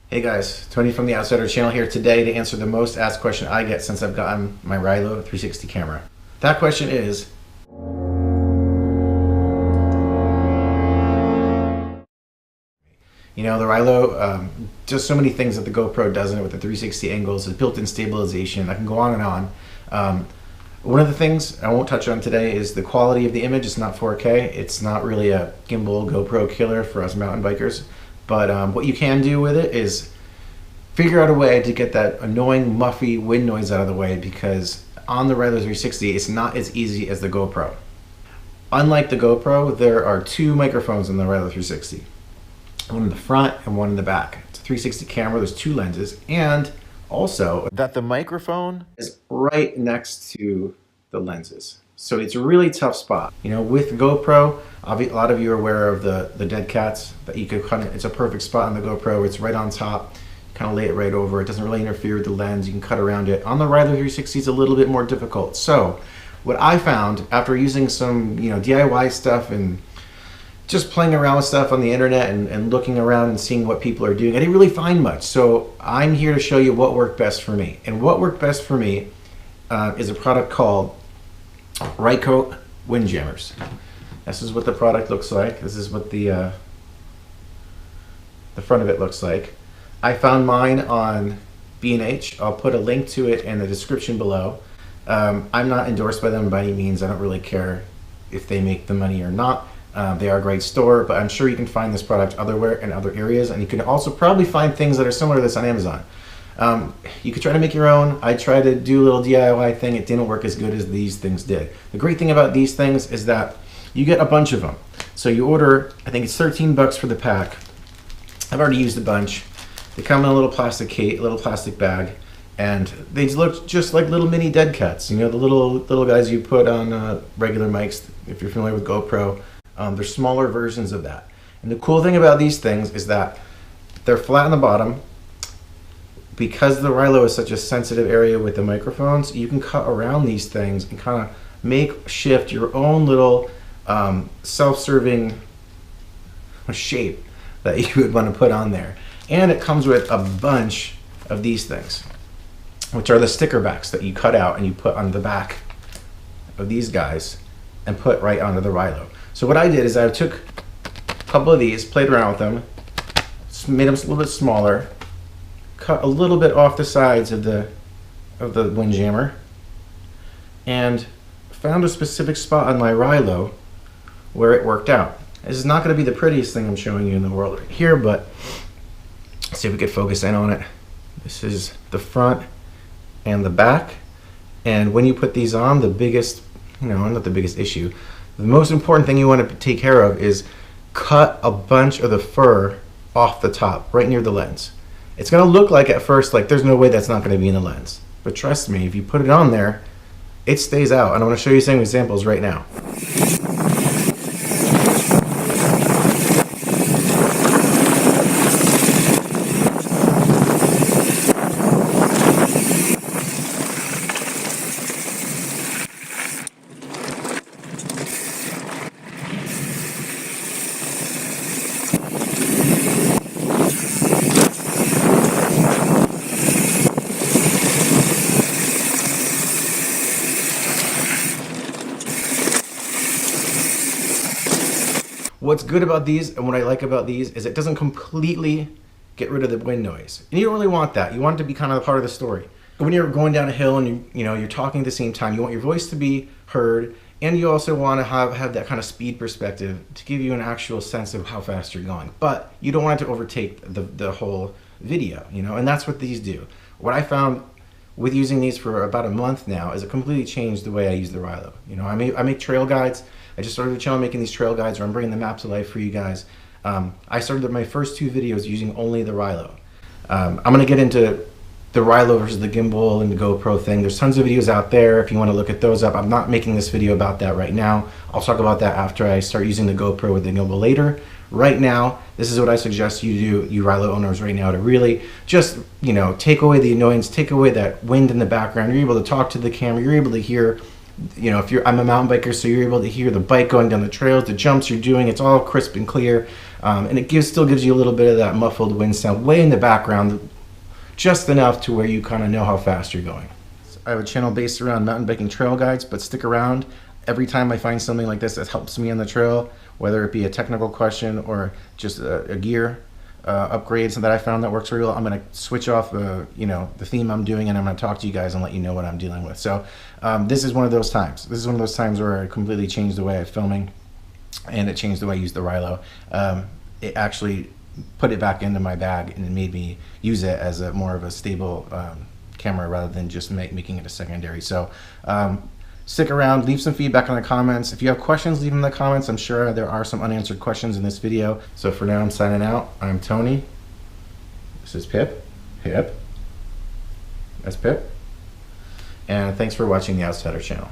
Hey guys, Tony from the Outsider channel here today to answer the most asked question I get since I've gotten my Rylo 360 camera. That question is, the Rylo does so many things that the GoPro doesn't with the 360 angles, the built-in stabilization. I can go on and on. One of the things I won't touch on today is the quality of the image. It's not 4K. It's not really a gimbal GoPro killer for us mountain bikers. But what you can do with it is figure out a way to get that annoying muffy wind noise out of the way, because on the Rylo 360 it's not as easy as the GoPro. Unlike the GoPro, there are two microphones in the Rylo 360. One in the front and one in the back. It's a 360 camera, there's two lenses, and also that the microphone is right next to the lenses. So it's a really tough spot. With GoPro, a lot of you are aware of the dead cats that you could it's a perfect spot on the GoPro. It's right on top. Kind of lay it right over. It doesn't really interfere with the lens. You can cut around it. On the Rylo 360, it's a little bit more difficult. So what I found after using some DIY stuff and just playing around with stuff on the internet and looking around and seeing what people are doing, I didn't really find much. So I'm here to show you what worked best for me. And what worked best for me is a product called Rycote Windjammers. This is what the product looks like. This is what the front of it looks like. I found mine on B&H. I'll put a link to it in the description below. I'm not endorsed by them by any means. I don't really care if they make the money or not. They are a great store, but I'm sure you can find this product otherwhere in other areas, and you can also probably find things that are similar to this on Amazon. You could try to make your own. I tried to do a little DIY thing. It didn't work as good as these things did. The great thing about these things is that you get a bunch of them. So you order, I think it's 13 bucks for the pack. I've already used a bunch. They come in a little plastic case, a little plastic bag, and they look just like little mini dead cats. The little guys you put on regular mics, if you're familiar with GoPro. They're smaller versions of that. And the cool thing about these things is that they're flat on the bottom. Because the Rylo is such a sensitive area with the microphones, you can cut around these things and kind of shift your own little self-serving shape that you would want to put on there. And it comes with a bunch of these things, which are the sticker backs that you cut out and you put on the back of these guys and put right onto the Rylo. So what I did is I took a couple of these, played around with them, made them a little bit smaller, cut a little bit off the sides of the Windjammer, and found a specific spot on my Rylo where it worked out. This is not going to be the prettiest thing I'm showing you in the world right here, but let's see if we could focus in on it. This is the front and the back, and when you put these on, the biggest, not the biggest issue, the most important thing you want to take care of is cut a bunch of the fur off the top, right near the lens. It's going to look like at first like there's no way that's not going to be in the lens. But trust me, if you put it on there, it stays out. And I'm going to show you some examples right now. What's good about these and what I like about these is it doesn't completely get rid of the wind noise. And you don't really want that. You want it to be kind of part of the story. When you're going down a hill and you're talking at the same time, you want your voice to be heard, and you also want to have that kind of speed perspective to give you an actual sense of how fast you're going. But you don't want it to overtake the whole video, and that's what these do. What I found with using these for about a month now is it completely changed the way I use the Rylo. I make trail guides. I just started the channel making these trail guides where I'm bringing the map to life for you guys. I started my first two videos using only the Rylo. I'm going to get into the Rylo versus the gimbal and the GoPro thing. There's tons of videos out there if you want to look at those up. I'm not making this video about that right now. I'll talk about that after I start using the GoPro with the gimbal later. Right now, this is what I suggest you do, you Rylo owners right now, to really just, take away the annoyance, take away that wind in the background. You're able to talk to the camera, you're able to hear I'm a mountain biker, so you're able to hear the bike going down the trails, the jumps you're doing, it's all crisp and clear. And it still gives you a little bit of that muffled wind sound way in the background, just enough to where you kind of know how fast you're going. So I have a channel based around mountain biking trail guides, but stick around. Every time I find something like this that helps me on the trail, whether it be a technical question or just a gear upgrades that I found that works really well, I'm going to switch off the theme I'm doing, and I'm going to talk to you guys and let you know what I'm dealing with. So this is one of those times. This is one of those times where I completely changed the way I'm filming, and it changed the way I use the Rylo. It actually put it back into my bag, and it made me use it as a more of a stable camera rather than just making it a secondary. So stick around, leave some feedback in the comments. If you have questions, leave them in the comments. I'm sure there are some unanswered questions in this video. So for now, I'm signing out. I'm Tony. This is Pip. Pip. That's Pip. And thanks for watching the Outsider channel.